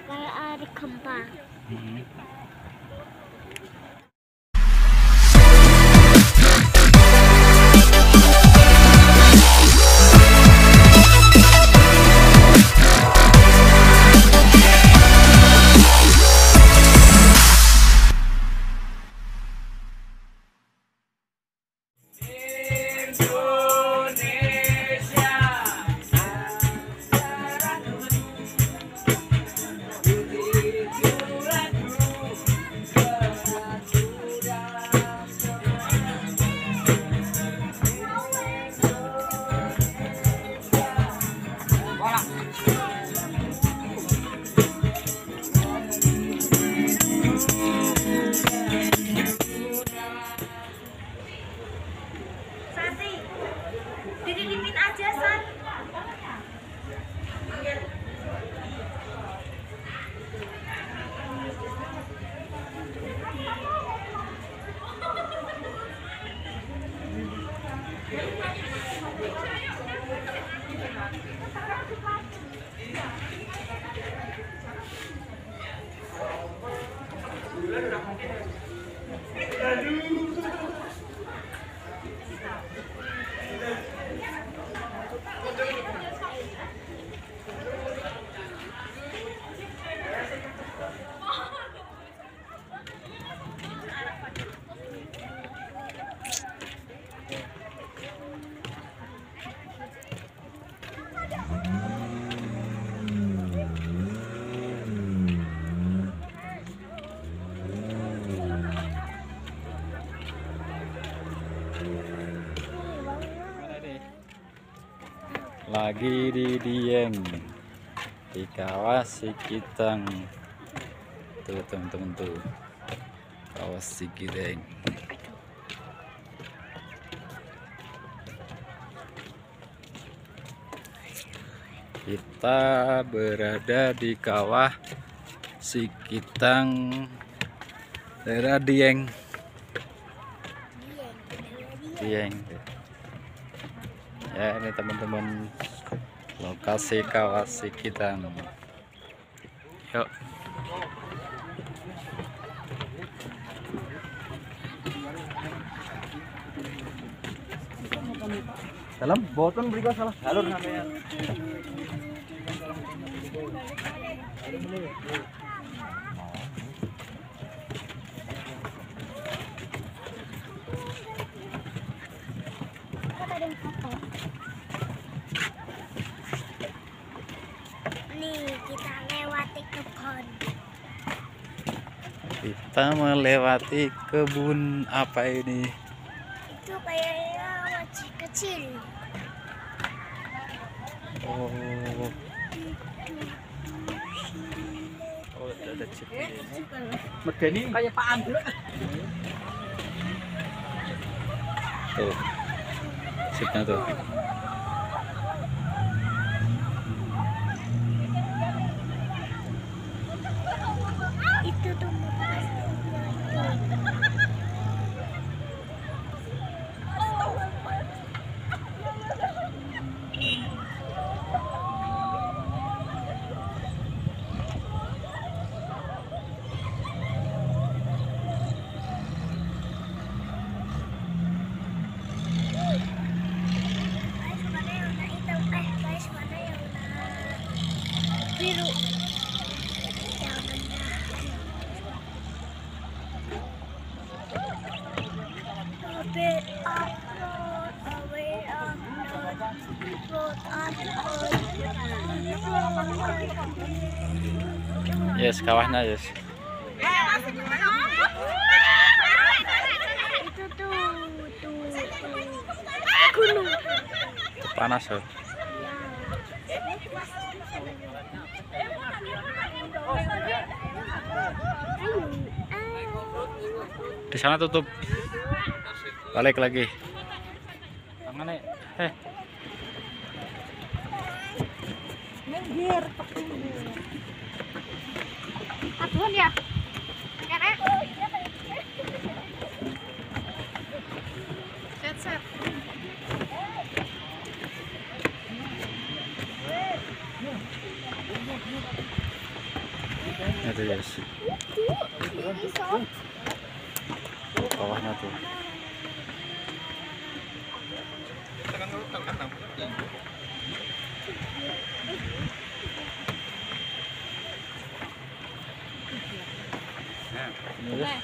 kayak ada gempa. Dititipin aja, San. Lagi di Dieng di kawah Sikitang tuh teman-teman tuh, kawah Sikitang. Kita berada di kawah Sikitang daerah Dieng. Ya, ini teman-teman lokasi kawah Sikitang. Yuk. Dalam boton beri salah jalur sampean. Nih, kita lewati kebun. Kita melewati kebun apa ini? Itu kayaknya wajib kecil. Oh, ada chip ini. Medeni kayak Pak Anggrek. Tuh, chipnya tuh. Itu tuh biru. Yes, kawahnya yes. Itu tuh gunung. Panas loh. Di sana tutup. Balik lagi. Tangannya, Minggir. Aduan ya. Set. Itu yes. Bawahnya tuh. Ini ya.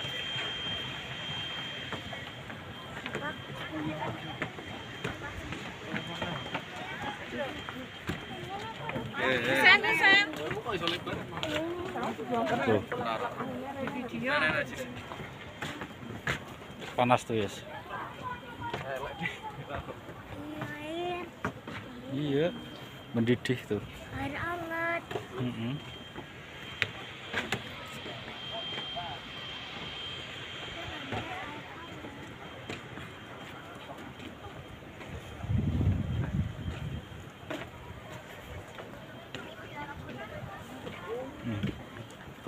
Tuh. Panas tuh yes. Iya, mendidih tuh. Air hangat.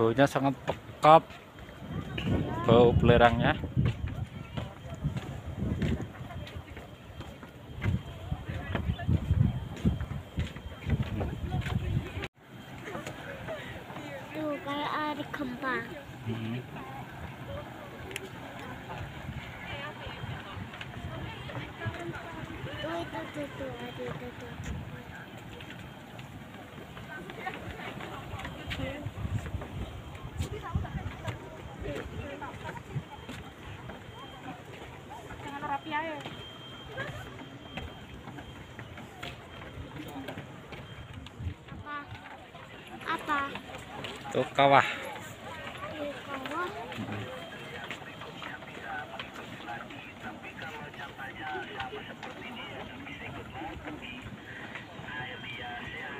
Baunya sangat pekat, bau belerangnya. Tuh kayak air kembang. Tuh, ada itu. Jangan rapi aja. Apa? Tuh kawah. Di kawah.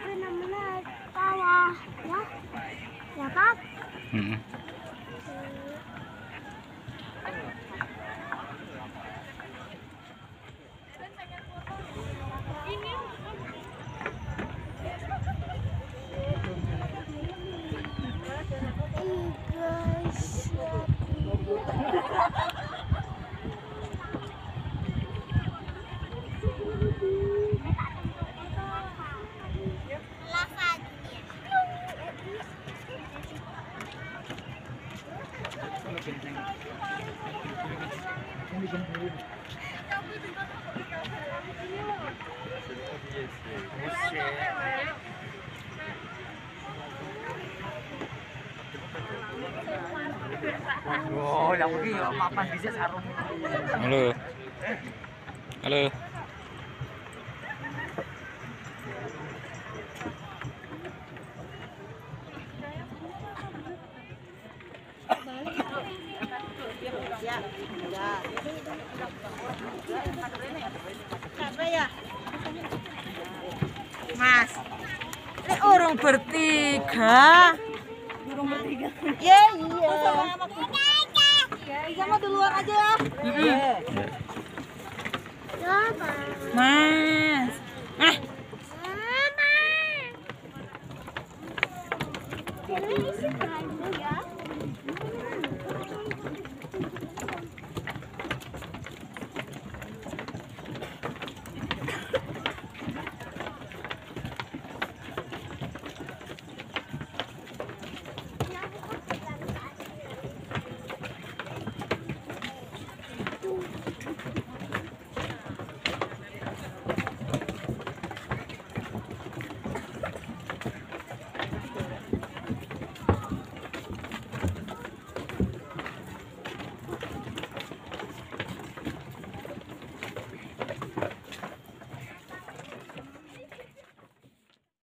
Itu namanya kawah, ya? Ya kan? Oh, yang ini mapan bisa sarung. Halo. Halo. Mas, ini orang bertiga. Ya iya. Iya mau duluan aja ya. Mas. Ini isi baju ya.